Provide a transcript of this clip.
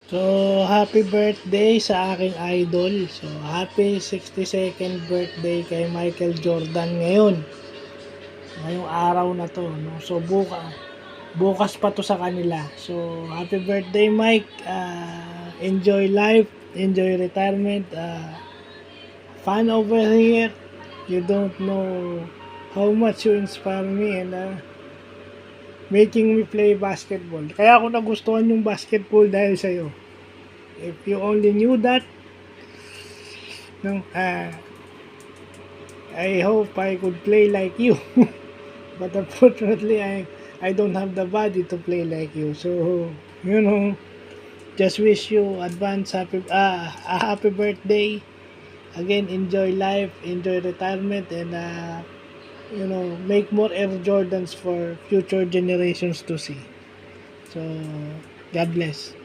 So, happy birthday sa aking idol. So, happy 62nd birthday kay Michael Jordan ngayon. Ngayong araw na to. No? So, bukas pa to sa kanila. So, happy birthday Mike. Enjoy life. Enjoy retirement. Fun over here. You don't know how much you inspire me and making me play basketball. Kaya ako nagustuhan yung basketball dahil sa'yo. If you only knew that, no, I hope I could play like you. But unfortunately, I don't have the body to play like you. So, you know, just wish you advance a happy birthday. Again, enjoy life, enjoy retirement, and make more Air Jordans for future generations to see. So, God bless.